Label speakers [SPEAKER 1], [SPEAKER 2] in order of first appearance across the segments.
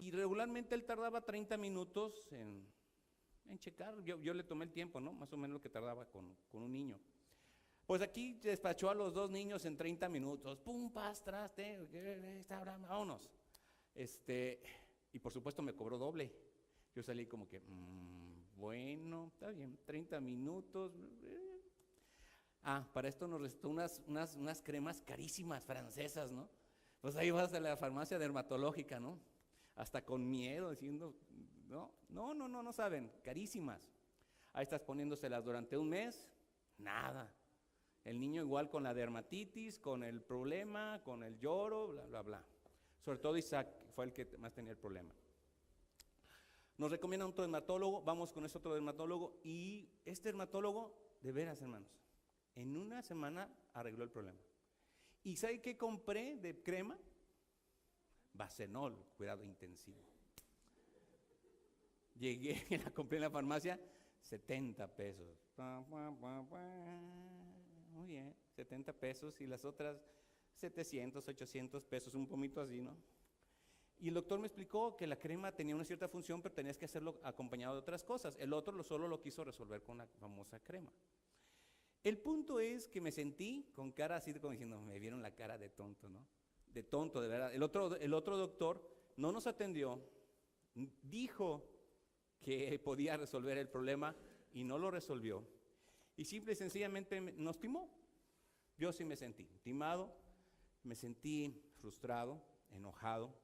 [SPEAKER 1] Y regularmente él tardaba 30 minutos en checar. Yo le tomé el tiempo, ¿no? Más o menos lo que tardaba con un niño. Pues aquí despachó a los 2 niños en 30 minutos. Pum, pas, traste, vámonos. Y por supuesto me cobró doble. Yo salí como que, bueno, está bien, 30 minutos. Para esto nos restó unas cremas carísimas francesas, ¿no? Pues ahí vas a la farmacia dermatológica, ¿no? Hasta con miedo, diciendo, no saben, carísimas. Ahí estás poniéndoselas durante un mes, nada. El niño igual con la dermatitis, con el problema, con el lloro, bla, bla, bla. Sobre todo Isaac fue el que más tenía el problema. Nos recomienda otro dermatólogo, vamos con ese otro dermatólogo, y este dermatólogo, de veras, hermanos, en una semana arregló el problema. ¿Y sabe qué compré de crema? Bacenol, cuidado intensivo. Llegué, la compré en la farmacia, 70 pesos. Muy bien, 70 pesos, y las otras 700, 800 pesos, un pomito así, ¿no? Y el doctor me explicó que la crema tenía una cierta función, pero tenías que hacerlo acompañado de otras cosas. El otro solo lo quiso resolver con la famosa crema. El punto es que me sentí con cara así como diciendo, me vieron la cara de tonto, ¿no? De tonto, de verdad. El otro doctor no nos atendió, dijo que podía resolver el problema y no lo resolvió. Y simple y sencillamente nos timó. Yo sí me sentí timado, me sentí frustrado, enojado.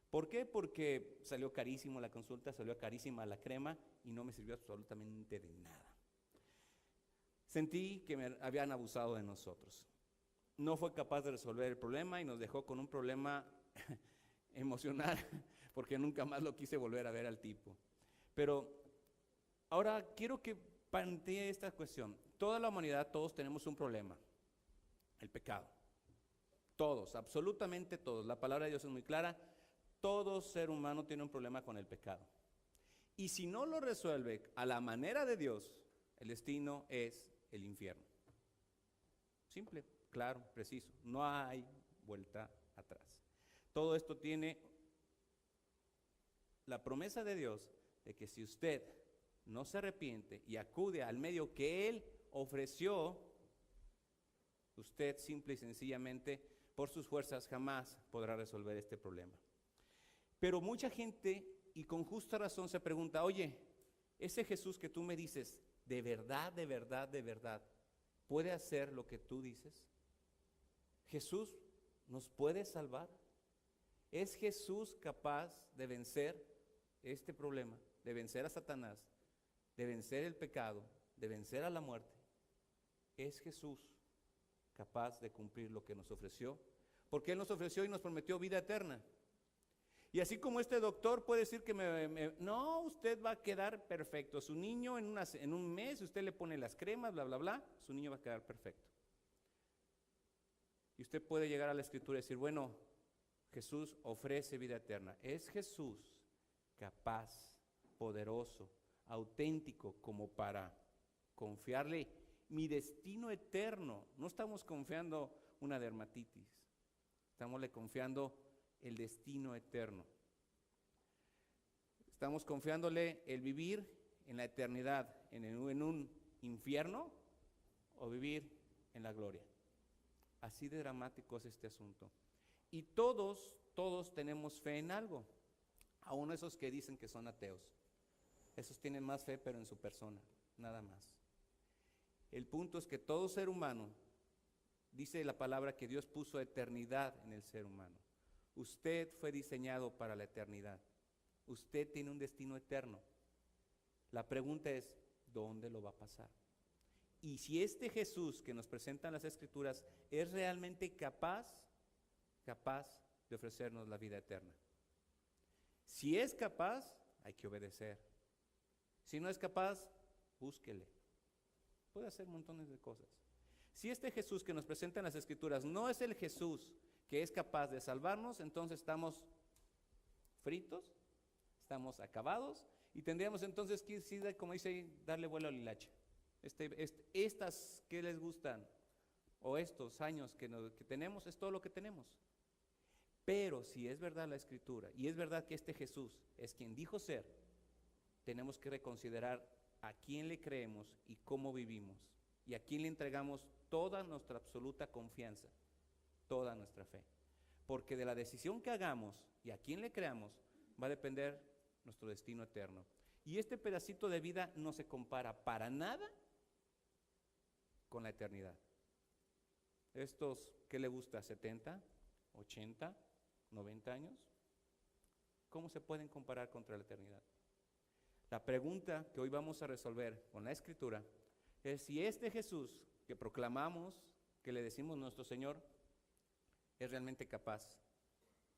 [SPEAKER 1] ¿Por qué? Porque salió carísimo la consulta, salió carísima la crema y no me sirvió absolutamente de nada. Sentí que me habían abusado de nosotros. No fue capaz de resolver el problema y nos dejó con un problema emocional, porque nunca más lo quise volver a ver al tipo. Pero ahora quiero que plantee esta cuestión. Toda la humanidad, todos tenemos un problema, el pecado. Todos, absolutamente todos. La palabra de Dios es muy clara. Todo ser humano tiene un problema con el pecado. Y si no lo resuelve a la manera de Dios, el destino es el infierno. Simple, claro, preciso. No hay vuelta atrás. Todo esto tiene la promesa de Dios de que si usted no se arrepiente y acude al medio que Él ofreció, usted simple y sencillamente por sus fuerzas jamás podrá resolver este problema. Pero mucha gente, y con justa razón, se pregunta, oye, ese Jesús que tú me dices, ¿de verdad, de verdad, de verdad puede hacer lo que tú dices? ¿Jesús nos puede salvar? ¿Es Jesús capaz de vencer este problema, de vencer a Satanás, de vencer el pecado, de vencer a la muerte? ¿Es Jesús capaz de cumplir lo que nos ofreció? Porque Él nos ofreció y nos prometió vida eterna. Y así como este doctor puede decir que no, usted va a quedar perfecto. Su niño en un mes, usted le pone las cremas, bla, bla, bla, su niño va a quedar perfecto. Y usted puede llegar a la Escritura y decir, bueno, Jesús ofrece vida eterna. ¿Es Jesús capaz, poderoso, auténtico, como para confiarle mi destino eterno? No estamos confiando una dermatitis, estamos confiando el destino eterno. Estamos confiándole el vivir en la eternidad, en un infierno, o vivir en la gloria. Así de dramático es este asunto. Y todos tenemos fe en algo, aún esos que dicen que son ateos. Esos tienen más fe, pero en su persona, nada más. El punto es que todo ser humano, dice la palabra que Dios puso eternidad en el ser humano. Usted fue diseñado para la eternidad. Usted tiene un destino eterno. La pregunta es, ¿dónde lo va a pasar? Y si este Jesús que nos presentan las Escrituras es realmente capaz de ofrecernos la vida eterna. Si es capaz, hay que obedecer. Si no es capaz, búsquele. Puede hacer montones de cosas. Si este Jesús que nos presentan las Escrituras no es el Jesús que es capaz de salvarnos, entonces estamos fritos, estamos acabados, y tendríamos entonces que ir, como dice ahí, darle vuelo al hilacha. Estas que les gustan, o estos años que tenemos, es todo lo que tenemos. Pero si es verdad la Escritura y es verdad que este Jesús es quien dijo ser, tenemos que reconsiderar a quién le creemos y cómo vivimos y a quién le entregamos toda nuestra absoluta confianza, toda nuestra fe. Porque de la decisión que hagamos y a quién le creamos va a depender nuestro destino eterno. Y este pedacito de vida no se compara para nada con la eternidad. Estos, ¿qué le gusta? ¿70, 80, 90 años? ¿Cómo se pueden comparar contra la eternidad? La pregunta que hoy vamos a resolver con la Escritura es si este Jesús que proclamamos, que le decimos nuestro Señor, es realmente capaz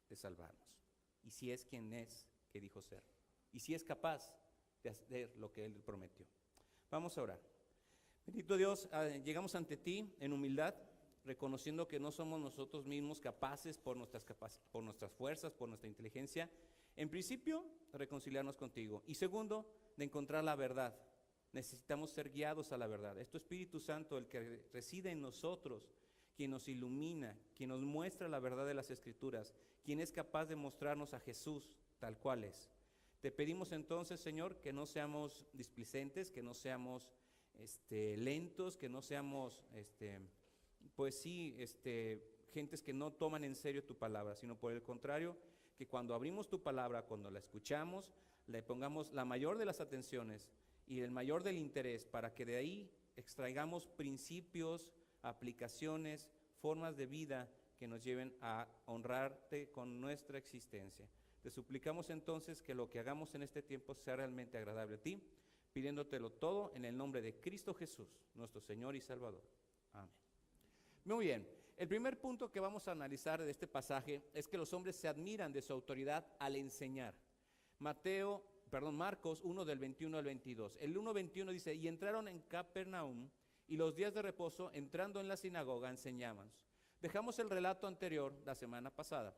[SPEAKER 1] de salvarnos. Y si es quien es que dijo ser. Y si es capaz de hacer lo que Él prometió. Vamos a orar. Bendito Dios, llegamos ante ti en humildad, reconociendo que no somos nosotros mismos capaces por nuestras fuerzas, por nuestra inteligencia, en principio, de reconciliarnos contigo. Y segundo, de encontrar la verdad. Necesitamos ser guiados a la verdad. Es tu Espíritu Santo el que reside en nosotros, quien nos ilumina, quien nos muestra la verdad de las Escrituras, quien es capaz de mostrarnos a Jesús tal cual es. Te pedimos entonces, Señor, que no seamos displicentes, que no seamos lentos, que no seamos, gentes que no toman en serio tu palabra, sino por el contrario, que cuando abrimos tu palabra, cuando la escuchamos, le pongamos la mayor de las atenciones y el mayor del interés para que de ahí extraigamos principios, aplicaciones, formas de vida que nos lleven a honrarte con nuestra existencia. Te suplicamos entonces que lo que hagamos en este tiempo sea realmente agradable a ti, pidiéndotelo todo en el nombre de Cristo Jesús, nuestro Señor y Salvador. Amén. Muy bien, el primer punto que vamos a analizar de este pasaje es que los hombres se admiran de su autoridad al enseñar. Marcos 1 del 21 al 22. El 1:21 dice, y entraron en Capernaum, y los días de reposo, entrando en la sinagoga, enseñaban. Dejamos el relato anterior, la semana pasada,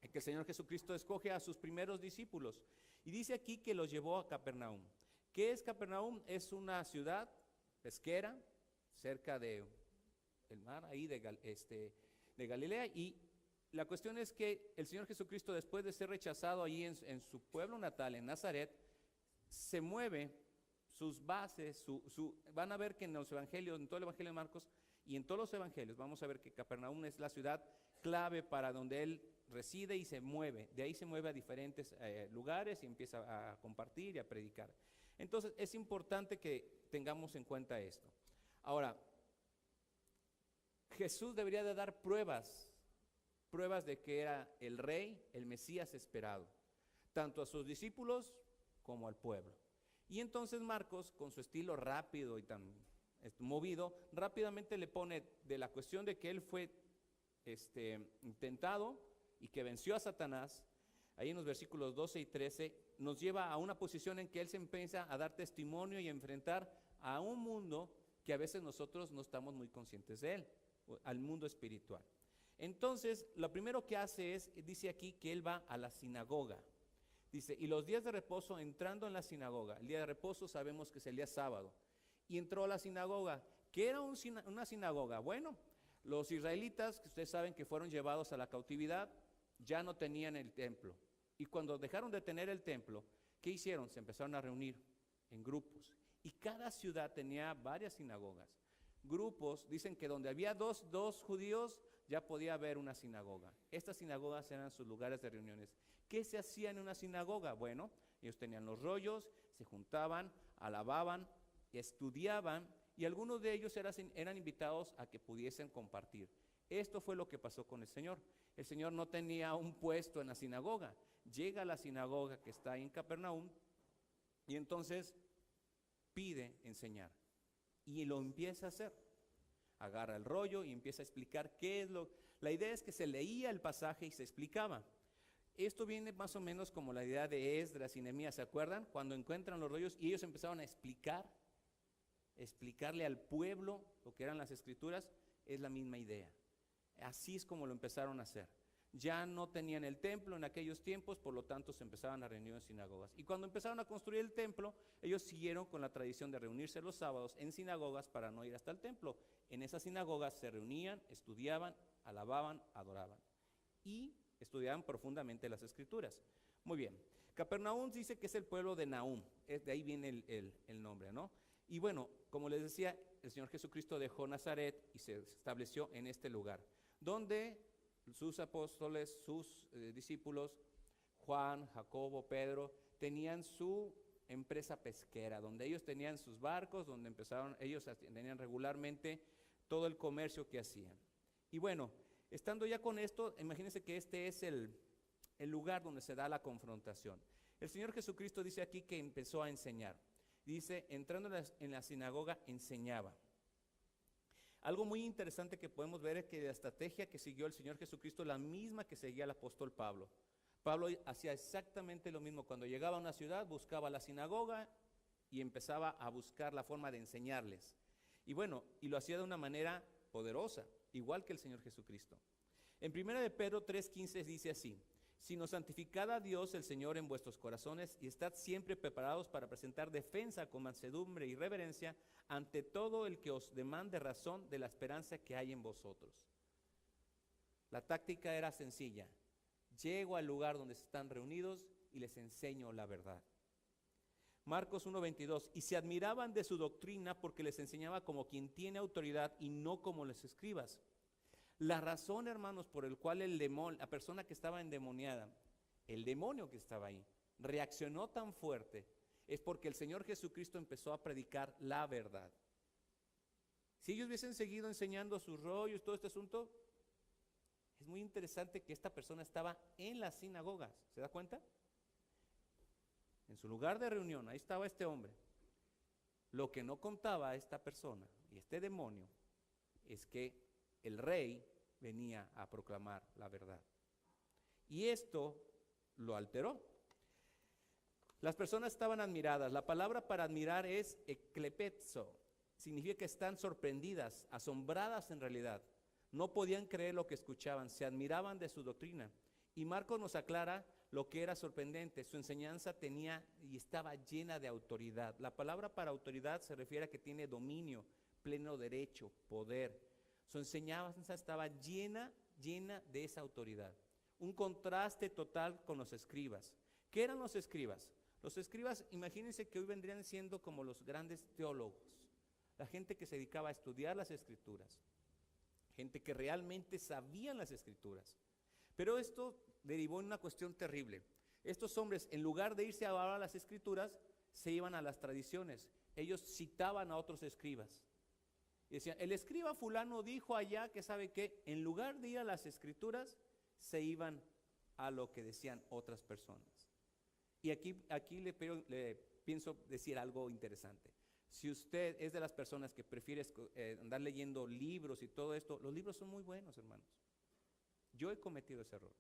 [SPEAKER 1] en que el Señor Jesucristo escoge a sus primeros discípulos, y dice aquí que los llevó a Capernaum. ¿Qué es Capernaum? Es una ciudad pesquera, cerca del mar, ahí de Galilea, y la cuestión es que el Señor Jesucristo, después de ser rechazado allí en su pueblo natal, en Nazaret, se mueve sus bases, van a ver que en los evangelios, en todo el evangelio de Marcos y en todos los evangelios, vamos a ver que Capernaum es la ciudad clave para donde Él reside y se mueve. De ahí se mueve a diferentes lugares y empieza a compartir y a predicar. Entonces es importante que tengamos en cuenta esto. Ahora, Jesús debería de dar pruebas de que era el rey, el Mesías esperado, tanto a sus discípulos como al pueblo. Y entonces Marcos, con su estilo rápido y tan movido, rápidamente le pone de la cuestión de que él fue intentado y que venció a Satanás. Ahí en los versículos 12 y 13 nos lleva a una posición en que él se empieza a dar testimonio y a enfrentar a un mundo que a veces nosotros no estamos muy conscientes de él, al mundo espiritual. Entonces, lo primero que hace es, dice aquí que él va a la sinagoga. Dice, y los días de reposo, entrando en la sinagoga, el día de reposo sabemos que es el día sábado, y entró a la sinagoga. ¿Qué era una sinagoga? Bueno, los israelitas, que ustedes saben que fueron llevados a la cautividad, ya no tenían el templo. Y cuando dejaron de tener el templo, ¿qué hicieron? Se empezaron a reunir en grupos. Y cada ciudad tenía varias sinagogas. Grupos, dicen que donde había dos judíos, ya podía haber una sinagoga. Estas sinagogas eran sus lugares de reuniones. ¿Qué se hacía en una sinagoga? Bueno, ellos tenían los rollos, se juntaban, alababan, estudiaban, y algunos de ellos eran invitados a que pudiesen compartir. Esto fue lo que pasó con el Señor. El Señor no tenía un puesto en la sinagoga. Llega a la sinagoga que está ahí en Capernaum, y entonces pide enseñar. Y lo empieza a hacer. Agarra el rollo y empieza a explicar qué es lo... La idea es que se leía el pasaje y se explicaba. Esto viene más o menos como la idea de Esdras y Nehemías, ¿se acuerdan? Cuando encuentran los rollos y ellos empezaron a explicarle al pueblo lo que eran las escrituras, es la misma idea. Así es como lo empezaron a hacer. Ya no tenían el templo en aquellos tiempos, por lo tanto se empezaban a reunir en sinagogas. Y cuando empezaron a construir el templo, ellos siguieron con la tradición de reunirse los sábados en sinagogas para no ir hasta el templo. En esas sinagogas se reunían, estudiaban, alababan, adoraban. Y estudiaban profundamente las Escrituras. Muy bien, Capernaum dice que es el pueblo de Nahum, de ahí viene el nombre, ¿no? Y bueno, como les decía, el Señor Jesucristo dejó Nazaret y se estableció en este lugar, donde sus apóstoles, sus discípulos, Juan, Jacobo, Pedro, tenían su empresa pesquera, donde ellos tenían sus barcos, donde ellos tenían regularmente todo el comercio que hacían. Y bueno, estando ya con esto, imagínense que este es el lugar donde se da la confrontación. El Señor Jesucristo dice aquí que empezó a enseñar. Dice, entrando en la sinagoga, enseñaba. Algo muy interesante que podemos ver es que la estrategia que siguió el Señor Jesucristo es la misma que seguía el apóstol Pablo. Pablo hacía exactamente lo mismo. Cuando llegaba a una ciudad, buscaba la sinagoga y empezaba a buscar la forma de enseñarles. Y bueno, y lo hacía de una manera poderosa, igual que el Señor Jesucristo. En 1 de Pedro 3:15 dice así: sino santificad a Dios el Señor en vuestros corazones y estad siempre preparados para presentar defensa con mansedumbre y reverencia ante todo el que os demande razón de la esperanza que hay en vosotros. La táctica era sencilla: llego al lugar donde están reunidos y les enseño la verdad. Marcos 1:22, y se admiraban de su doctrina porque les enseñaba como quien tiene autoridad y no como los escribas. La razón, hermanos, por el cual la persona que estaba endemoniada, el demonio que estaba ahí, reaccionó tan fuerte, es porque el Señor Jesucristo empezó a predicar la verdad. Si ellos hubiesen seguido enseñando sus rollos, todo este asunto, es muy interesante que esta persona estaba en las sinagogas, ¿se da cuenta? En su lugar de reunión, ahí estaba este hombre. Lo que no contaba esta persona y este demonio es que el rey venía a proclamar la verdad. Y esto lo alteró. Las personas estaban admiradas. La palabra para admirar es eklepetzo. Significa que están sorprendidas, asombradas en realidad. No podían creer lo que escuchaban, se admiraban de su doctrina. Y Marcos nos aclara lo que era sorprendente. Su enseñanza tenía y estaba llena de autoridad. La palabra para autoridad se refiere a que tiene dominio, pleno derecho, poder. Su enseñanza estaba llena de esa autoridad. Un contraste total con los escribas. ¿Qué eran los escribas? Los escribas, imagínense que hoy vendrían siendo como los grandes teólogos. La gente que se dedicaba a estudiar las escrituras. Gente que realmente sabían las escrituras. Pero esto derivó en una cuestión terrible. Estos hombres, en lugar de irse a hablar las escrituras, se iban a las tradiciones. Ellos citaban a otros escribas. Y decían, el escriba fulano dijo allá que sabe que en lugar de ir a las escrituras, se iban a lo que decían otras personas. Y aquí le pienso decir algo interesante. Si usted es de las personas que prefiere andar leyendo libros y todo esto, los libros son muy buenos, hermanos. Yo he cometido ese error.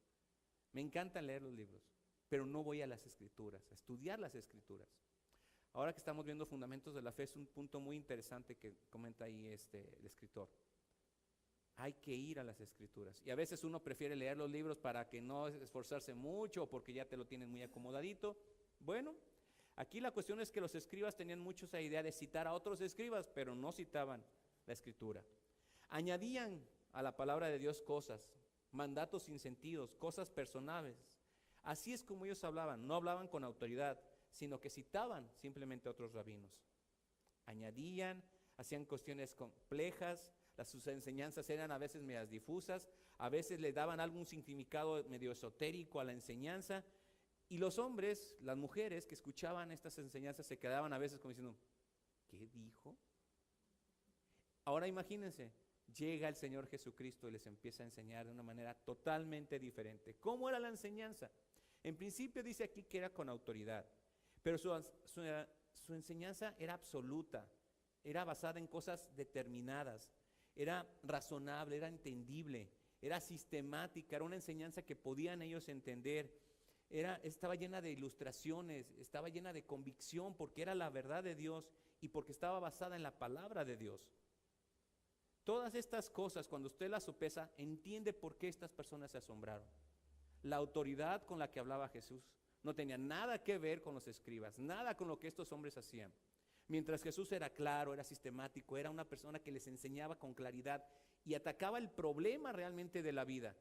[SPEAKER 1] Me encanta leer los libros, pero no voy a las escrituras, a estudiar las escrituras. Ahora que estamos viendo Fundamentos de la Fe, es un punto muy interesante que comenta ahí el escritor. Hay que ir a las escrituras. Y a veces uno prefiere leer los libros para que no esforzarse mucho o porque ya te lo tienen muy acomodadito. Bueno, aquí la cuestión es que los escribas tenían mucho esa idea de citar a otros escribas, pero no citaban la escritura. Añadían a la palabra de Dios cosas, mandatos sin sentidos, cosas personales. Así es como ellos hablaban, no hablaban con autoridad, sino que citaban simplemente a otros rabinos. Añadían, hacían cuestiones complejas, sus enseñanzas eran a veces medias difusas, a veces le daban algún significado medio esotérico a la enseñanza, y los hombres, las mujeres que escuchaban estas enseñanzas se quedaban a veces como diciendo, ¿qué dijo? Ahora imagínense, llega el Señor Jesucristo y les empieza a enseñar de una manera totalmente diferente. ¿Cómo era la enseñanza? En principio dice aquí que era con autoridad, pero su enseñanza era absoluta, era basada en cosas determinadas, era razonable, era entendible, era sistemática, era una enseñanza que podían ellos entender, estaba llena de ilustraciones, estaba llena de convicción porque era la verdad de Dios y porque estaba basada en la palabra de Dios. Todas estas cosas, cuando usted las sopesa, entiende por qué estas personas se asombraron. La autoridad con la que hablaba Jesús no tenía nada que ver con los escribas, nada con lo que estos hombres hacían. Mientras Jesús era claro, era sistemático, era una persona que les enseñaba con claridad y atacaba el problema realmente de la vida.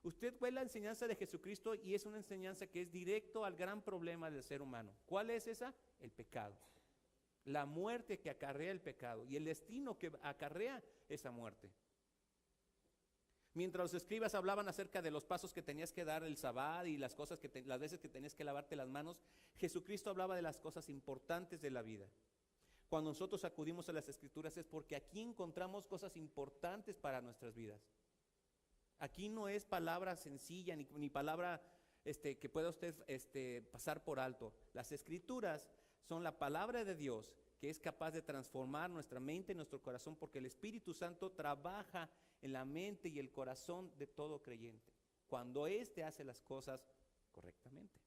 [SPEAKER 1] Usted ve la enseñanza de Jesucristo y es una enseñanza que es directo al gran problema del ser humano. ¿Cuál es esa? El pecado. La muerte que acarrea el pecado y el destino que acarrea esa muerte. Mientras los escribas hablaban acerca de los pasos que tenías que dar el sabbat y las cosas las veces que tenías que lavarte las manos, Jesucristo hablaba de las cosas importantes de la vida. Cuando nosotros acudimos a las Escrituras es porque aquí encontramos cosas importantes para nuestras vidas. Aquí no es palabra sencilla ni palabra que pueda usted pasar por alto. Las Escrituras son la palabra de Dios que es capaz de transformar nuestra mente y nuestro corazón, porque el Espíritu Santo trabaja en la mente y el corazón de todo creyente cuando éste hace las cosas correctamente.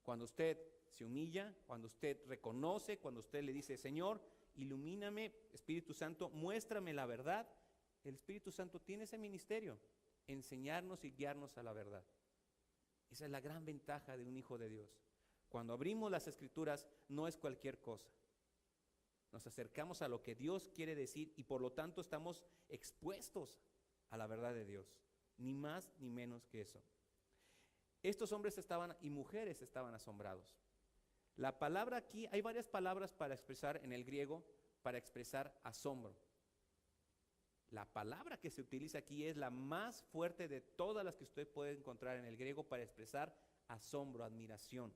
[SPEAKER 1] Cuando usted se humilla, cuando usted reconoce, cuando usted le dice: Señor, ilumíname, Espíritu Santo, muéstrame la verdad. El Espíritu Santo tiene ese ministerio, enseñarnos y guiarnos a la verdad. Esa es la gran ventaja de un hijo de Dios. Cuando abrimos las Escrituras no es cualquier cosa. Nos acercamos a lo que Dios quiere decir y por lo tanto estamos expuestos a la verdad de Dios. Ni más ni menos que eso. Estos hombres y mujeres estaban asombrados. La palabra aquí, hay varias palabras para expresar en el griego, para expresar asombro. La palabra que se utiliza aquí es la más fuerte de todas las que usted puede encontrar en el griego para expresar asombro, admiración.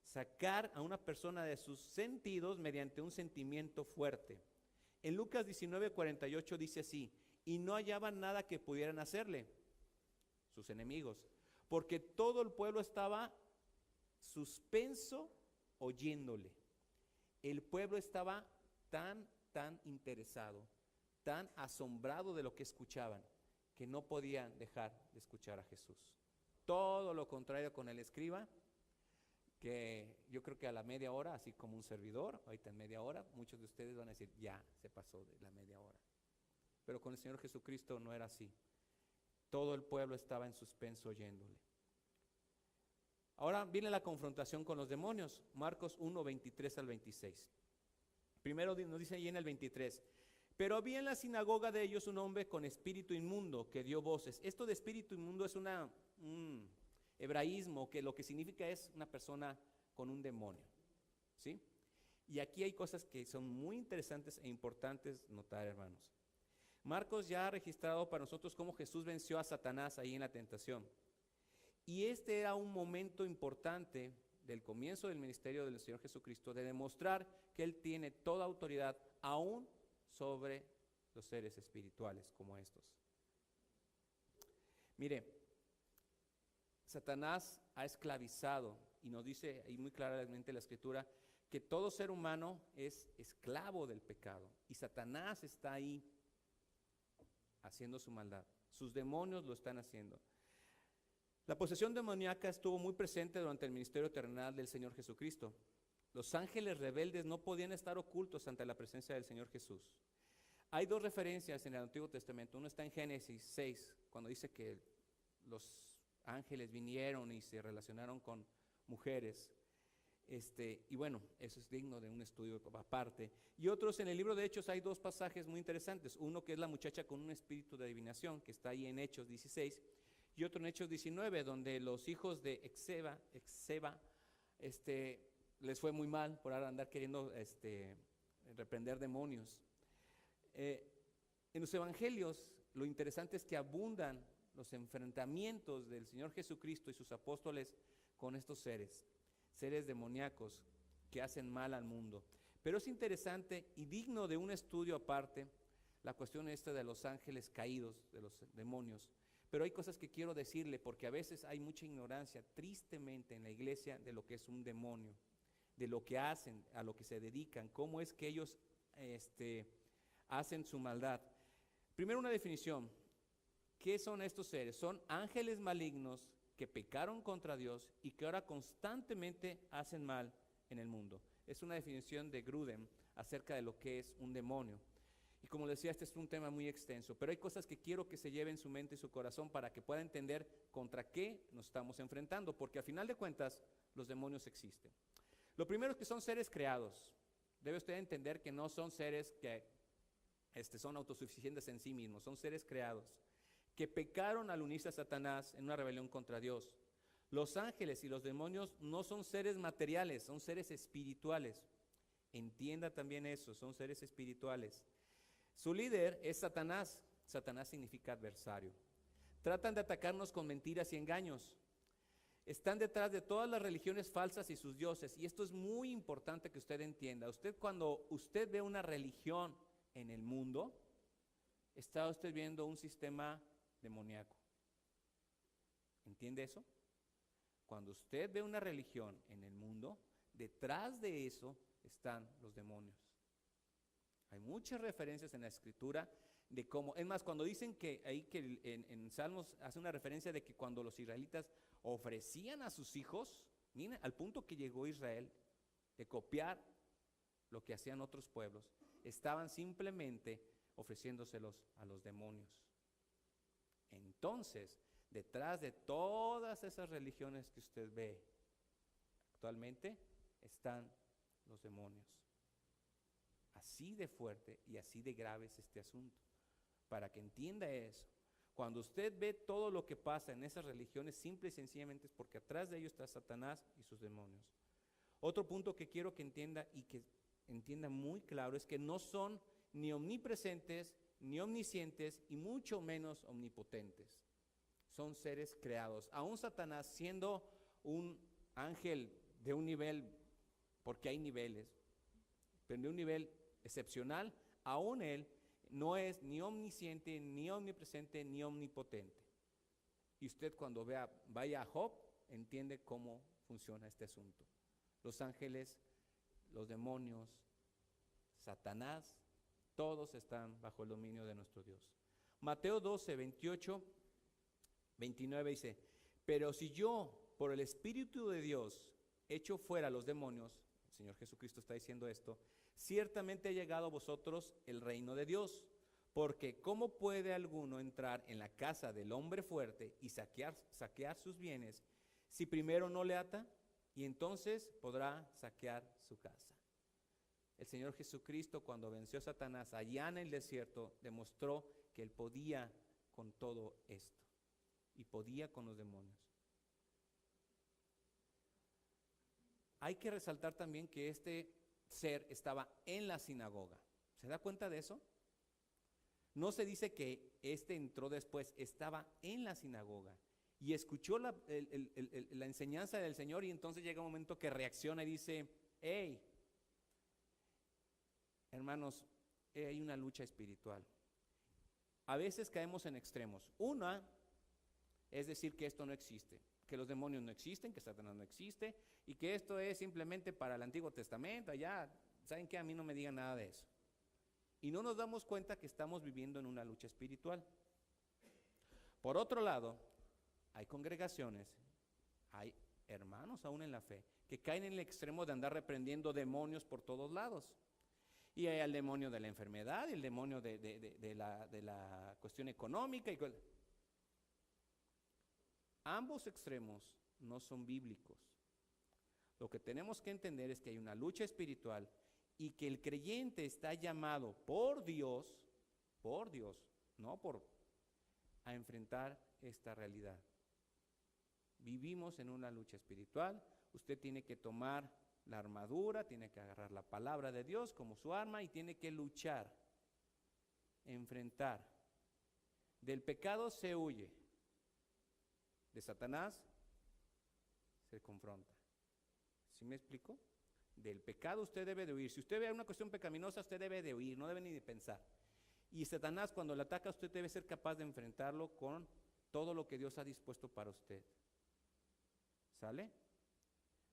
[SPEAKER 1] Sacar a una persona de sus sentidos mediante un sentimiento fuerte. En Lucas 19:48 dice así: y no hallaban nada que pudieran hacerle, sus enemigos, porque todo el pueblo estaba suspenso oyéndole. El pueblo estaba tan interesado, tan asombrado de lo que escuchaban, que no podían dejar de escuchar a Jesús. Todo lo contrario con el escriba, que yo creo que a la media hora, así como un servidor, ahorita en media hora, muchos de ustedes van a decir: ya se pasó de la media hora. Pero con el Señor Jesucristo no era así. Todo el pueblo estaba en suspenso oyéndole. Ahora viene la confrontación con los demonios. Marcos 1, 23 al 26. Primero nos dice ahí en el 23: pero había en la sinagoga de ellos un hombre con espíritu inmundo que dio voces. Esto de espíritu inmundo es un hebraísmo que lo que significa es una persona con un demonio, ¿sí? Y aquí hay cosas que son muy interesantes e importantes notar, hermanos. Marcos ya ha registrado para nosotros cómo Jesús venció a Satanás ahí en la tentación. Y este era un momento importante del comienzo del ministerio del Señor Jesucristo, de demostrar que Él tiene toda autoridad aún sobre los seres espirituales como estos. Mire, Satanás ha esclavizado, y nos dice ahí muy claramente la Escritura, que todo ser humano es esclavo del pecado, y Satanás está ahí haciendo su maldad. Sus demonios lo están haciendo. La posesión demoníaca estuvo muy presente durante el ministerio terrenal del Señor Jesucristo. Los ángeles rebeldes no podían estar ocultos ante la presencia del Señor Jesús. Hay dos referencias en el Antiguo Testamento. Uno está en Génesis 6, cuando dice que los ángeles vinieron y se relacionaron con mujeres. Y bueno, eso es digno de un estudio aparte. Y otros en el libro de Hechos hay dos pasajes muy interesantes. Uno que es la muchacha con un espíritu de adivinación, que está ahí en Hechos 16, y otro en Hechos 19, donde los hijos de Exeba, les fue muy mal por andar queriendo reprender demonios. En los evangelios lo interesante es que abundan los enfrentamientos del Señor Jesucristo y sus apóstoles con estos seres demoníacos que hacen mal al mundo. Pero es interesante y digno de un estudio aparte la cuestión de los ángeles caídos, de los demonios. Pero hay cosas que quiero decirle, porque a veces hay mucha ignorancia, tristemente, en la iglesia de lo que es un demonio, de lo que hacen, a lo que se dedican, cómo es que ellos hacen su maldad. Primero, una definición. ¿Qué son estos seres? Son ángeles malignos que pecaron contra Dios y que ahora constantemente hacen mal en el mundo. Es una definición de Grudem acerca de lo que es un demonio. Y como decía, este es un tema muy extenso, pero hay cosas que quiero que se lleven en su mente y su corazón para que pueda entender contra qué nos estamos enfrentando, porque al final de cuentas los demonios existen. Lo primero es que son seres creados. Debe usted entender que no son seres que son autosuficientes en sí mismos, son seres creados, que pecaron al unirse a Satanás en una rebelión contra Dios. Los ángeles y los demonios no son seres materiales, son seres espirituales. Entienda también eso, son seres espirituales. Su líder es Satanás. Satanás significa adversario. Tratan de atacarnos con mentiras y engaños. Están detrás de todas las religiones falsas y sus dioses. Y esto es muy importante que usted entienda. Cuando usted ve una religión en el mundo, está usted viendo un sistema demoníaco. ¿Entiende eso? Cuando usted ve una religión en el mundo, detrás de eso están los demonios. Hay muchas referencias en la Escritura de cómo, es más, cuando dicen que ahí que en Salmos hace una referencia de que cuando los israelitas ofrecían a sus hijos, miren, al punto que llegó Israel de copiar lo que hacían otros pueblos, estaban simplemente ofreciéndoselos a los demonios. Entonces, detrás de todas esas religiones que usted ve actualmente están los demonios. Así de fuerte y así de grave es este asunto. Para que entienda eso, cuando usted ve todo lo que pasa en esas religiones, simple y sencillamente es porque atrás de ello está Satanás y sus demonios. Otro punto que quiero que entienda y que entienda muy claro es que no son ni omnipresentes, ni omniscientes y mucho menos omnipotentes. Son seres creados. Aún Satanás, siendo un ángel de un nivel, porque hay niveles, pero de un nivel excepcional, aún él no es ni omnisciente, ni omnipresente, ni omnipotente. Y usted cuando vaya a Job, entiende cómo funciona este asunto. Los ángeles, los demonios, Satanás, todos están bajo el dominio de nuestro Dios. Mateo 12, 28, 29 dice, pero si yo, por el Espíritu de Dios, echo fuera a los demonios, el Señor Jesucristo está diciendo esto, ciertamente ha llegado a vosotros el reino de Dios, porque ¿cómo puede alguno entrar en la casa del hombre fuerte y saquear sus bienes si primero no le ata? Y entonces podrá saquear su casa. El Señor Jesucristo, cuando venció a Satanás allá en el desierto, demostró que Él podía con todo esto y podía con los demonios. Hay que resaltar también que este ser estaba en la sinagoga. ¿Se da cuenta de eso? No se dice que este entró después, estaba en la sinagoga y escuchó la enseñanza del Señor, y entonces llega un momento que reacciona y dice, hey, hermanos, hay una lucha espiritual. A veces caemos en extremos. Una es decir que esto no existe, que los demonios no existen, que Satanás no existe y que esto es simplemente para el Antiguo Testamento. Allá, ¿saben qué? A mí no me digan nada de eso. Y no nos damos cuenta que estamos viviendo en una lucha espiritual. Por otro lado, hay congregaciones, hay hermanos aún en la fe, que caen en el extremo de andar reprendiendo demonios por todos lados. Y hay el demonio de la enfermedad, el demonio de la cuestión económica. Ambos extremos no son bíblicos. Lo que tenemos que entender es que hay una lucha espiritual y que el creyente está llamado por Dios, no a enfrentar esta realidad. Vivimos en una lucha espiritual. Usted tiene que tomar la armadura, tiene que agarrar la palabra de Dios como su arma y tiene que luchar, enfrentar. Del pecado se huye, de Satanás se confronta. ¿Sí me explico? Del pecado usted debe de huir. Si usted ve una cuestión pecaminosa, usted debe de huir, no debe ni de pensar. Y Satanás, cuando le ataca, usted debe ser capaz de enfrentarlo con todo lo que Dios ha dispuesto para usted. ¿Sale?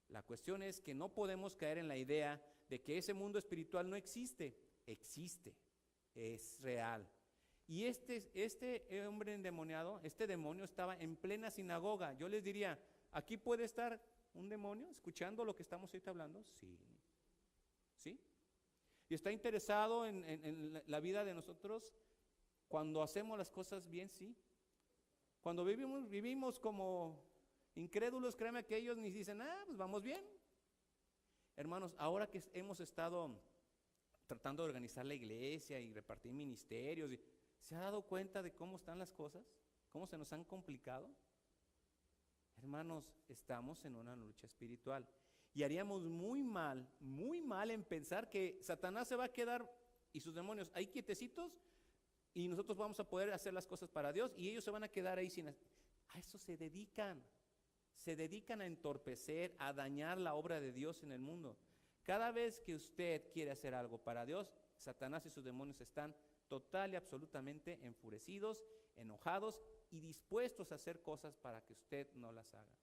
[SPEAKER 1] La cuestión es que no podemos caer en la idea de que ese mundo espiritual no existe. Existe, es real. Y este hombre endemoniado, este demonio estaba en plena sinagoga. Yo les diría, ¿aquí puede estar un demonio escuchando lo que estamos ahorita hablando? Sí. ¿Sí? ¿Y está interesado en la vida de nosotros cuando hacemos las cosas bien? Sí. Cuando vivimos como incrédulos, créeme que ellos ni dicen, pues vamos bien. Hermanos, ahora que hemos estado tratando de organizar la iglesia y repartir ministerios, ¿se ha dado cuenta de cómo están las cosas? cómo se nos han complicado. Hermanos, estamos en una lucha espiritual y haríamos muy mal en pensar que Satanás se va a quedar y sus demonios ahí quietecitos y nosotros vamos a poder hacer las cosas para Dios y ellos se van a quedar ahí sin. A eso se dedican a entorpecer, a dañar la obra de Dios en el mundo. Cada vez que usted quiere hacer algo para Dios, Satanás y sus demonios están total y absolutamente enfurecidos, enojados y dispuestos a hacer cosas para que usted no las haga.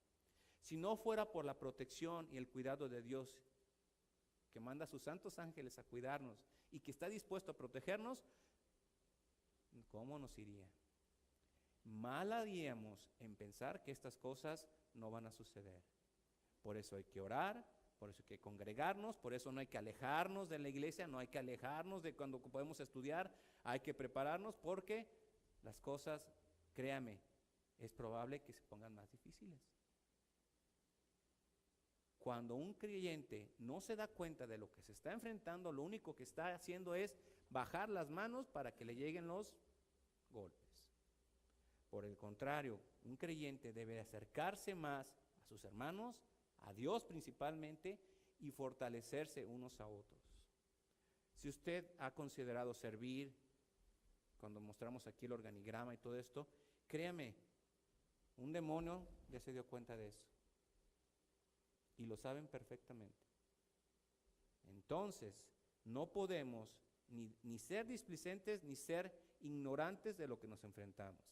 [SPEAKER 1] Si no fuera por la protección y el cuidado de Dios, que manda a sus santos ángeles a cuidarnos y que está dispuesto a protegernos, ¿cómo nos iría? Mal haríamos en pensar que estas cosas no van a suceder. Por eso hay que orar, por eso hay que congregarnos, por eso no hay que alejarnos de la iglesia, no hay que alejarnos de cuando podemos estudiar, hay que prepararnos porque las cosas, créame, es probable que se pongan más difíciles. Cuando un creyente no se da cuenta de lo que se está enfrentando, lo único que está haciendo es bajar las manos para que le lleguen los golpes. Por el contrario, un creyente debe acercarse más a sus hermanos, a Dios principalmente, y fortalecerse unos a otros. Si usted ha considerado servir, cuando mostramos aquí el organigrama y todo esto, créame, un demonio ya se dio cuenta de eso. Y lo saben perfectamente. Entonces, no podemos ni ser displicentes ni ser ignorantes de lo que nos enfrentamos.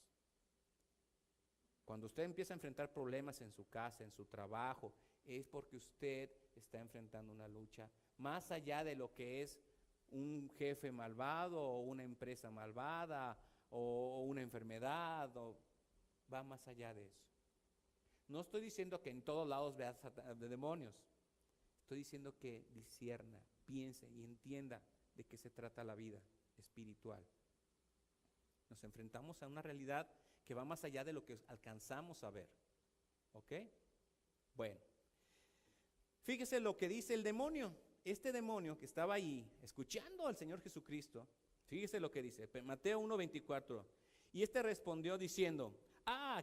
[SPEAKER 1] Cuando usted empieza a enfrentar problemas en su casa, en su trabajo, es porque usted está enfrentando una lucha más allá de lo que es un jefe malvado o una empresa malvada o una enfermedad, va más allá de eso. No estoy diciendo que en todos lados vea de demonios, estoy diciendo que discierna, piense y entienda de qué se trata la vida espiritual. Nos enfrentamos a una realidad que va más allá de lo que alcanzamos a ver. ¿Ok? Bueno, fíjese lo que dice el demonio. Este demonio que estaba ahí escuchando al Señor Jesucristo, fíjese lo que dice, Mateo 1:24. Y este respondió diciendo: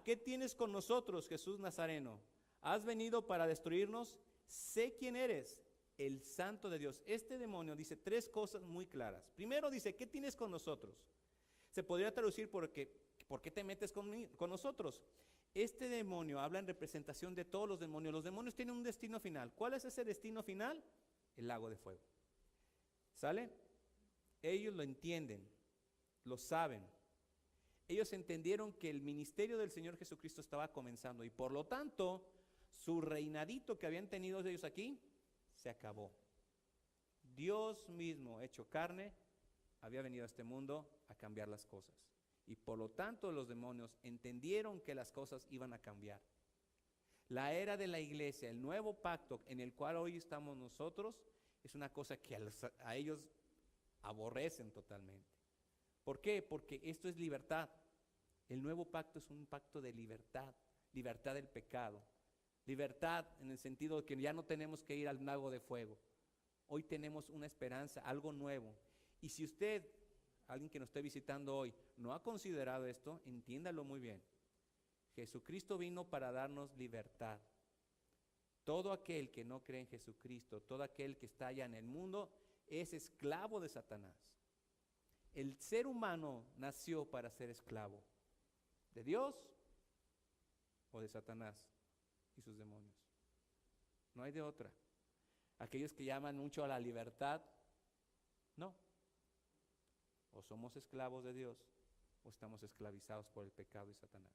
[SPEAKER 1] ¿qué tienes con nosotros, Jesús Nazareno? ¿Has venido para destruirnos? Sé quién eres, el Santo de Dios. Este demonio dice tres cosas muy claras. Primero dice: ¿qué tienes con nosotros? Se podría traducir ¿por qué te metes con nosotros? Este demonio habla en representación de todos los demonios. Los demonios tienen un destino final. ¿Cuál es ese destino final? El lago de fuego. ¿Sale? Ellos lo entienden, lo saben. Ellos entendieron que el ministerio del Señor Jesucristo estaba comenzando y por lo tanto su reinadito que habían tenido ellos aquí se acabó. Dios mismo, hecho carne, había venido a este mundo a cambiar las cosas. Y por lo tanto los demonios entendieron que las cosas iban a cambiar. La era de la iglesia, el nuevo pacto en el cual hoy estamos nosotros, es una cosa que a ellos aborrecen totalmente. ¿Por qué? Porque esto es libertad. El nuevo pacto es un pacto de libertad, libertad del pecado, libertad en el sentido de que ya no tenemos que ir al lago de fuego. Hoy tenemos una esperanza, algo nuevo. Y si usted, alguien que nos esté visitando hoy, no ha considerado esto, entiéndalo muy bien. Jesucristo vino para darnos libertad. Todo aquel que no cree en Jesucristo, todo aquel que está allá en el mundo, es esclavo de Satanás. El ser humano nació para ser esclavo de Dios o de Satanás y sus demonios. No hay de otra. Aquellos que llaman mucho a la libertad, no. O somos esclavos de Dios o estamos esclavizados por el pecado y Satanás.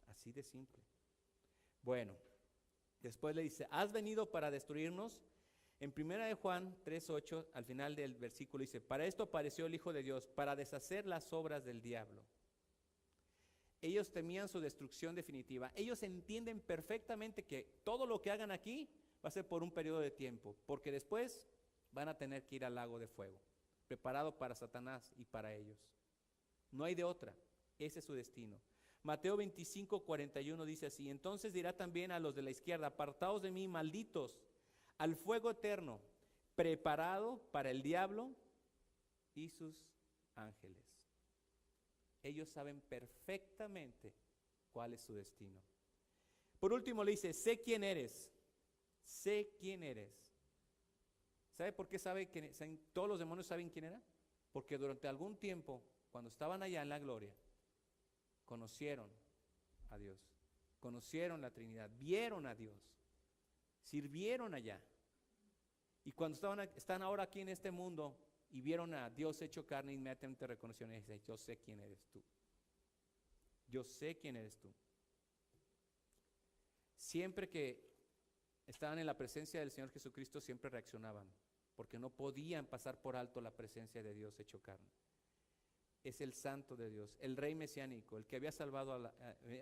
[SPEAKER 1] Así de simple. Bueno, después le dice: ¿has venido para destruirnos? En 1 de Juan 3:8, al final del versículo dice: para esto apareció el Hijo de Dios, para deshacer las obras del diablo. Ellos temían su destrucción definitiva. Ellos entienden perfectamente que todo lo que hagan aquí va a ser por un periodo de tiempo, porque después van a tener que ir al lago de fuego, preparado para Satanás y para ellos. No hay de otra, ese es su destino. Mateo 25:41 dice así: entonces dirá también a los de la izquierda: apartaos de mí, malditos, al fuego eterno, preparado para el diablo y sus ángeles. Ellos saben perfectamente cuál es su destino. Por último le dice, sé quién eres. Sé quién eres. ¿Sabe por qué todos los demonios saben quién era? Porque durante algún tiempo, cuando estaban allá en la gloria, conocieron a Dios, conocieron la Trinidad, vieron a Dios, sirvieron allá. Y cuando están ahora aquí en este mundo y vieron a Dios hecho carne, inmediatamente reconocieron y dicen, yo sé quién eres tú. Yo sé quién eres tú. Siempre que estaban en la presencia del Señor Jesucristo, siempre reaccionaban, porque no podían pasar por alto la presencia de Dios hecho carne. Es el Santo de Dios, el Rey mesiánico, el que había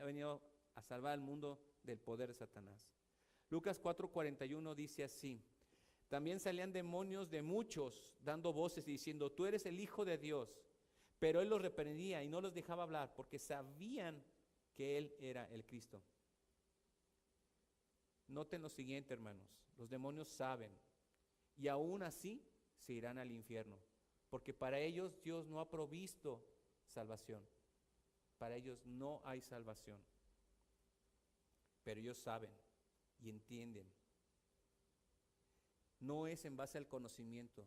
[SPEAKER 1] venido a salvar al mundo del poder de Satanás. Lucas 4:41 dice así, también salían demonios de muchos, dando voces y diciendo, tú eres el Hijo de Dios. Pero él los reprendía y no los dejaba hablar, porque sabían que él era el Cristo. Noten lo siguiente, hermanos, los demonios saben, y aún así se irán al infierno, porque para ellos Dios no ha provisto salvación, para ellos no hay salvación, pero ellos saben y entienden. No es en base al conocimiento.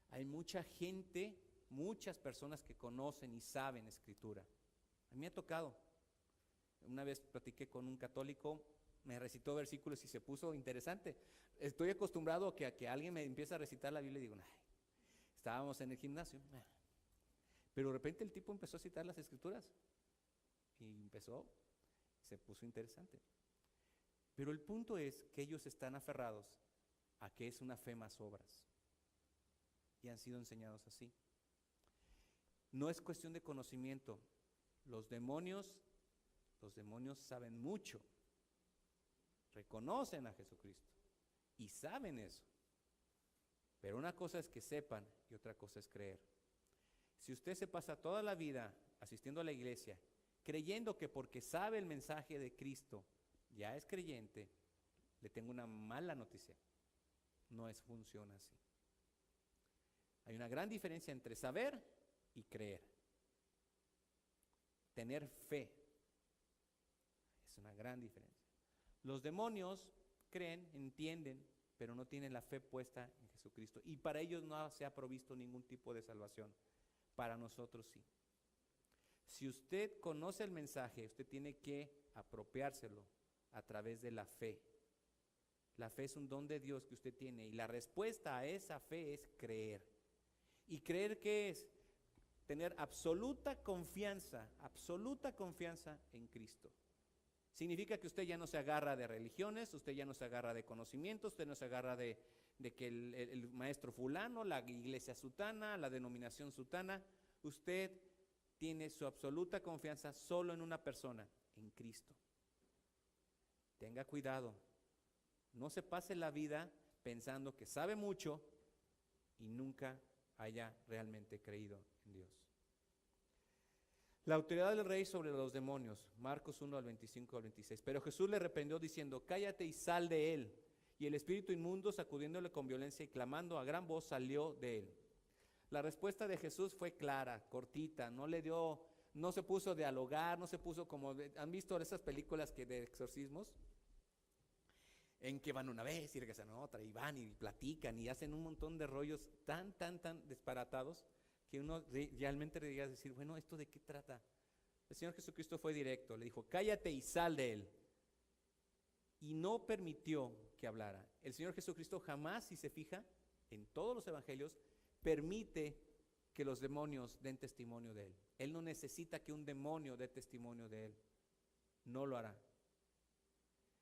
[SPEAKER 1] Hay mucha gente, muchas personas que conocen y saben escritura. A mí me ha tocado, una vez platiqué con un católico, me recitó versículos y se puso interesante. Estoy acostumbrado a que alguien me empiece a recitar la Biblia y digo, ay, estábamos en el gimnasio, pero de repente el tipo empezó a citar las escrituras y se puso interesante. Pero el punto es que ellos están aferrados a que es una fe más obras y han sido enseñados así. No es cuestión de conocimiento. Los demonios saben mucho. Reconocen a Jesucristo y saben eso. Pero una cosa es que sepan y otra cosa es creer. Si usted se pasa toda la vida asistiendo a la iglesia, creyendo que porque sabe el mensaje de Cristo ya es creyente, le tengo una mala noticia. No funciona así. Hay una gran diferencia entre saber y creer. Tener fe es una gran diferencia. Los demonios creen, entienden, pero no tienen la fe puesta en Jesucristo. Y para ellos no se ha provisto ningún tipo de salvación. Para nosotros sí. Si usted conoce el mensaje, usted tiene que apropiárselo a través de la fe. La fe es un don de Dios que usted tiene y la respuesta a esa fe es creer. ¿Y creer qué es? Tener absoluta confianza en Cristo. Significa que usted ya no se agarra de religiones, usted ya no se agarra de conocimientos, usted no se agarra de que el maestro fulano, la iglesia sutana, la denominación sutana. Usted tiene su absoluta confianza solo en una persona, en Cristo. Tenga cuidado. No se pase la vida pensando que sabe mucho y nunca haya realmente creído en Dios. La autoridad del rey sobre los demonios, Marcos 1 al 25 al 26. Pero Jesús le reprendió diciendo, cállate y sal de él. Y el espíritu inmundo, sacudiéndole con violencia y clamando a gran voz, salió de él. La respuesta de Jesús fue clara, cortita, no se puso a dialogar, no se puso como, ¿han visto esas películas de exorcismos? En que van una vez y regresan otra, y van y platican y hacen un montón de rollos tan disparatados, que uno realmente debería decir, bueno, ¿esto de qué trata? El Señor Jesucristo fue directo, le dijo, cállate y sal de él. Y no permitió que hablara. El Señor Jesucristo jamás, si se fija, en todos los evangelios, permite que los demonios den testimonio de él. Él no necesita que un demonio dé testimonio de él. No lo hará.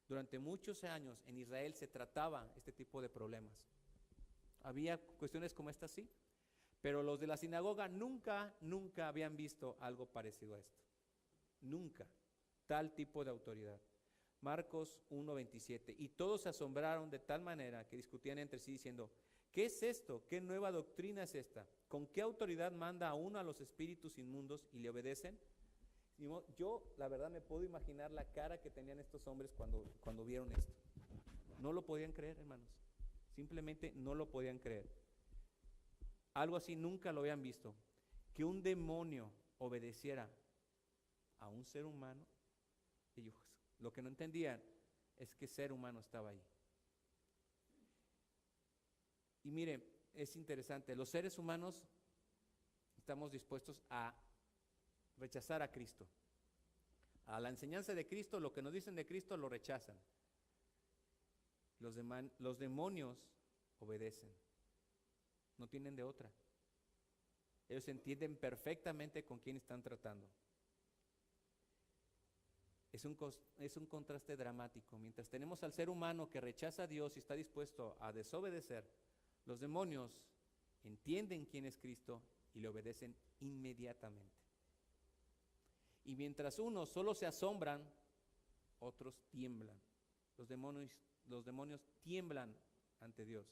[SPEAKER 1] Durante muchos años en Israel se trataba este tipo de problemas. Había cuestiones como esta, sí, pero los de la sinagoga nunca habían visto algo parecido a esto. Nunca. Tal tipo de autoridad. Marcos 1:27. Y todos se asombraron de tal manera que discutían entre sí diciendo, ¿qué es esto? ¿Qué nueva doctrina es esta? ¿Con qué autoridad manda a uno a los espíritus inmundos y le obedecen? Yo, la verdad, me puedo imaginar la cara que tenían estos hombres cuando vieron esto. No lo podían creer, hermanos. Simplemente no lo podían creer. Algo así nunca lo habían visto. Que un demonio obedeciera a un ser humano, ellos lo que no entendían es que ser humano estaba ahí. Y mire, es interesante, los seres humanos estamos dispuestos a rechazar a Cristo. A la enseñanza de Cristo, lo que nos dicen de Cristo lo rechazan. Los demonios obedecen, no tienen de otra. Ellos entienden perfectamente con quién están tratando. Es un contraste dramático. Mientras tenemos al ser humano que rechaza a Dios y está dispuesto a desobedecer, los demonios entienden quién es Cristo y le obedecen inmediatamente. Y mientras unos solo se asombran, otros tiemblan. Los demonios tiemblan ante Dios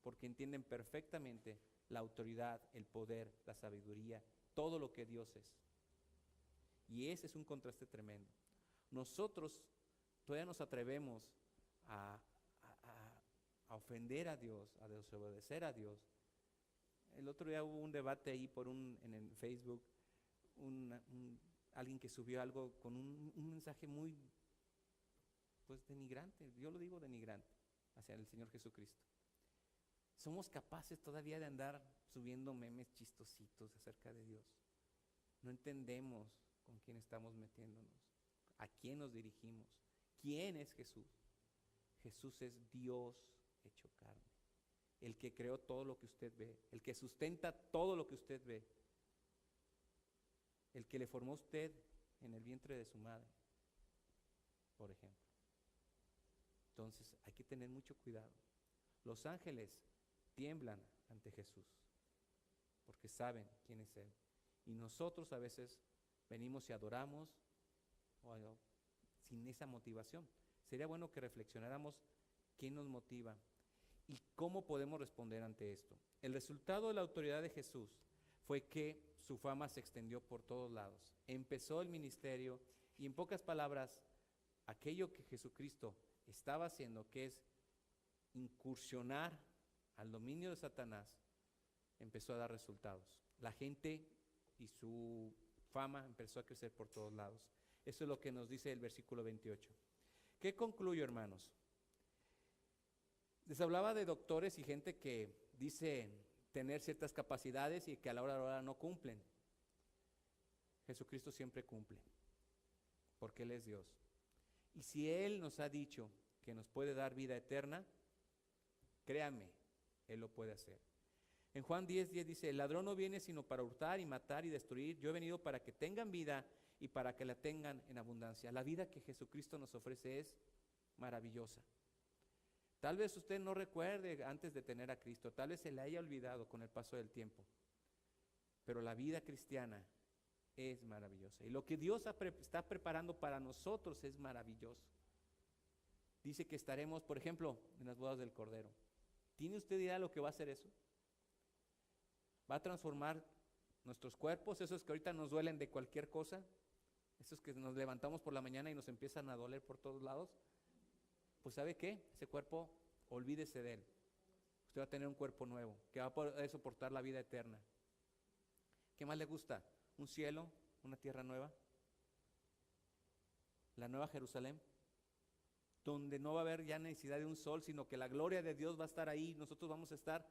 [SPEAKER 1] porque entienden perfectamente la autoridad, el poder, la sabiduría, todo lo que Dios es. Y ese es un contraste tremendo. Nosotros todavía nos atrevemos a ofender a Dios, a desobedecer a Dios. El otro día hubo un debate ahí en el Facebook, alguien que subió algo con un mensaje muy, pues, denigrante, yo lo digo denigrante, hacia el Señor Jesucristo. Somos capaces todavía de andar subiendo memes chistositos acerca de Dios. No entendemos con quién estamos metiéndonos, a quién nos dirigimos, quién es Jesús. Jesús es Dios hecho carne, el que creó todo lo que usted ve, el que sustenta todo lo que usted ve, el que le formó a usted en el vientre de su madre, por ejemplo. Entonces hay que tener mucho cuidado. Los ángeles tiemblan ante Jesús porque saben quién es Él. Y nosotros a veces venimos y adoramos sin esa motivación. Sería bueno que reflexionáramos qué nos motiva y cómo podemos responder ante esto. El resultado de la autoridad de Jesús fue que su fama se extendió por todos lados. Empezó el ministerio y, en pocas palabras, aquello que Jesucristo estaba haciendo, que es incursionar al dominio de Satanás, empezó a dar resultados. La gente y su fama empezó a crecer por todos lados. Eso es lo que nos dice el versículo 28. ¿Qué concluyo, hermanos? Les hablaba de doctores y gente que dice tener ciertas capacidades y que a la hora no cumplen. Jesucristo siempre cumple, porque Él es Dios. Y si Él nos ha dicho que nos puede dar vida eterna, créame, Él lo puede hacer. En Juan 10:10 dice, el ladrón no viene sino para hurtar y matar y destruir. Yo he venido para que tengan vida y para que la tengan en abundancia. La vida que Jesucristo nos ofrece es maravillosa. Tal vez usted no recuerde antes de tener a Cristo, tal vez se le haya olvidado con el paso del tiempo, pero la vida cristiana es maravillosa. Y lo que Dios está preparando para nosotros es maravilloso. Dice que estaremos, por ejemplo, en las bodas del Cordero. ¿Tiene usted idea de lo que va a hacer eso? Va a transformar nuestros cuerpos, esos que ahorita nos duelen de cualquier cosa, esos que nos levantamos por la mañana y nos empiezan a doler por todos lados. Pues ¿sabe qué? Ese cuerpo, olvídese de él. Usted va a tener un cuerpo nuevo, que va a poder soportar la vida eterna. ¿Qué más le gusta? ¿Un cielo? ¿Una tierra nueva? La nueva Jerusalén, donde no va a haber ya necesidad de un sol, sino que la gloria de Dios va a estar ahí. Nosotros vamos a estar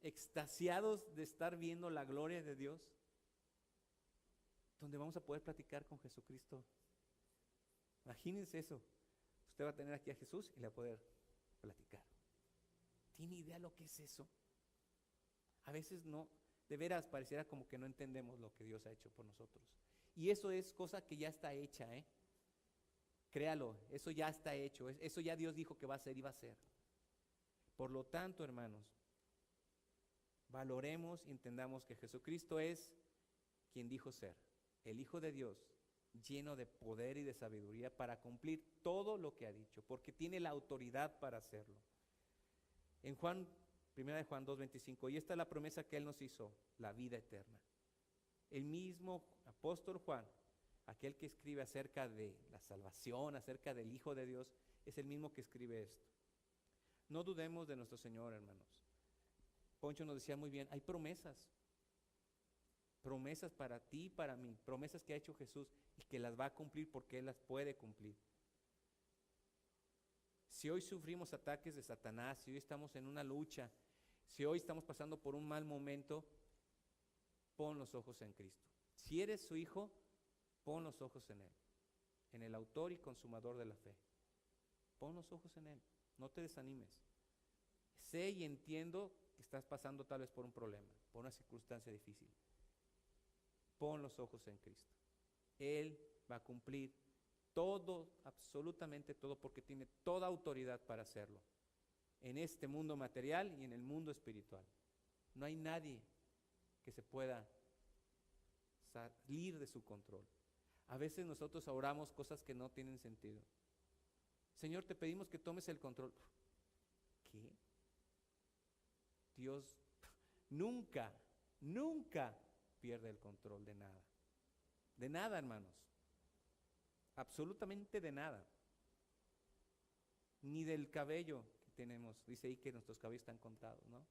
[SPEAKER 1] extasiados de estar viendo la gloria de Dios, donde vamos a poder platicar con Jesucristo. Imagínense eso. Usted va a tener aquí a Jesús y le va a poder platicar. ¿Tiene idea lo que es eso? A veces no, de veras pareciera como que no entendemos lo que Dios ha hecho por nosotros. Y eso es cosa que ya está hecha, Créalo, eso ya está hecho, eso ya Dios dijo que va a ser y va a ser. Por lo tanto, hermanos, valoremos y entendamos que Jesucristo es quien dijo ser, el Hijo de Dios, lleno de poder y de sabiduría para cumplir todo lo que ha dicho, porque tiene la autoridad para hacerlo. En 1 Juan 2:25, y esta es la promesa que Él nos hizo, la vida eterna. El mismo apóstol Juan, aquel que escribe acerca de la salvación, acerca del Hijo de Dios, es el mismo que escribe esto. No dudemos de nuestro Señor, hermanos. Poncho nos decía muy bien, hay promesas promesas para ti, para mí, promesas que ha hecho Jesús y que las va a cumplir porque Él las puede cumplir. Si hoy sufrimos ataques de Satanás, si hoy estamos en una lucha, si hoy estamos pasando por un mal momento, pon los ojos en Cristo. Si eres su hijo, pon los ojos en Él, en el autor y consumador de la fe. Pon los ojos en Él, no te desanimes. Sé y entiendo que estás pasando tal vez por un problema, por una circunstancia difícil. Pon los ojos en Cristo. Él va a cumplir todo, absolutamente todo, porque tiene toda autoridad para hacerlo, en este mundo material y en el mundo espiritual. No hay nadie que se pueda salir de su control. A veces nosotros oramos cosas que no tienen sentido. Señor, te pedimos que tomes el control. ¿Qué? Dios nunca pierde el control de nada. De nada, hermanos. Absolutamente de nada. Ni del cabello que tenemos. Dice ahí que nuestros cabellos están contados, ¿no?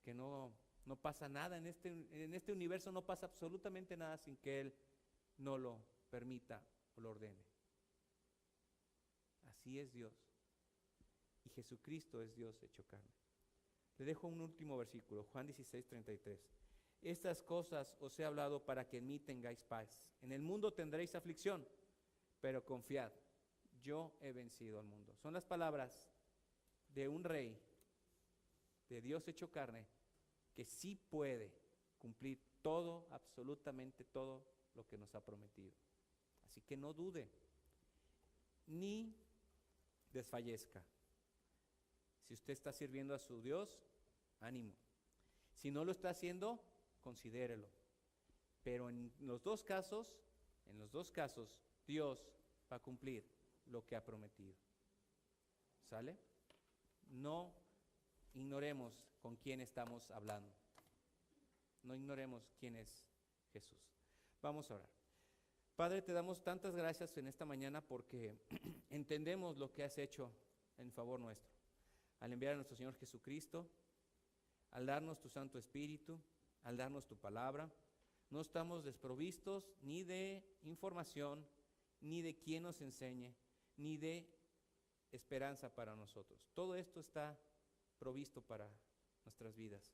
[SPEAKER 1] Que no pasa nada en este universo, no pasa absolutamente nada sin que Él no lo permita o lo ordene. Así es Dios. Y Jesucristo es Dios hecho carne. Le dejo un último versículo, Juan 16:33. Estas cosas os he hablado para que en mí tengáis paz. En el mundo tendréis aflicción, pero confiad, yo he vencido al mundo. Son las palabras de un rey, de Dios hecho carne, que sí puede cumplir todo, absolutamente todo lo que nos ha prometido. Así que no dude, ni desfallezca. Si usted está sirviendo a su Dios, ánimo. Si no lo está haciendo, considérelo. Pero en los dos casos, Dios va a cumplir lo que ha prometido. ¿Sale? No ignoremos con quién estamos hablando. No ignoremos quién es Jesús. Vamos a orar. Padre, te damos tantas gracias en esta mañana porque entendemos lo que has hecho en favor nuestro. Al enviar a nuestro Señor Jesucristo, al darnos tu Santo Espíritu, al darnos tu palabra, no estamos desprovistos ni de información, ni de quien nos enseñe, ni de esperanza para nosotros. Todo esto está provisto para nuestras vidas.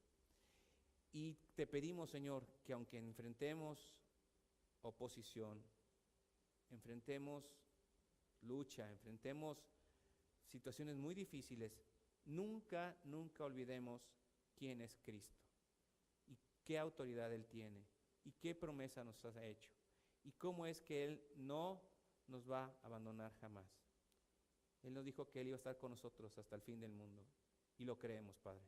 [SPEAKER 1] Y te pedimos, Señor, que aunque enfrentemos oposición, enfrentemos lucha, enfrentemos situaciones muy difíciles, nunca olvidemos quién es Cristo y qué autoridad Él tiene y qué promesa nos ha hecho y cómo es que Él no nos va a abandonar jamás. Él nos dijo que Él iba a estar con nosotros hasta el fin del mundo y lo creemos, Padre.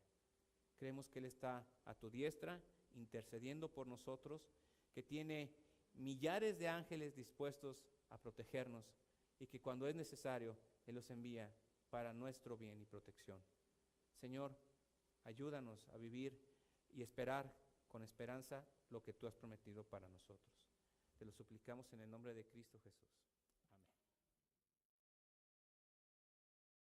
[SPEAKER 1] Creemos que Él está a tu diestra intercediendo por nosotros, que tiene millares de ángeles dispuestos a protegernos y que cuando es necesario Él los envía para nuestro bien y protección. Señor, ayúdanos a vivir y esperar con esperanza lo que tú has prometido para nosotros. Te lo suplicamos en el nombre de Cristo Jesús.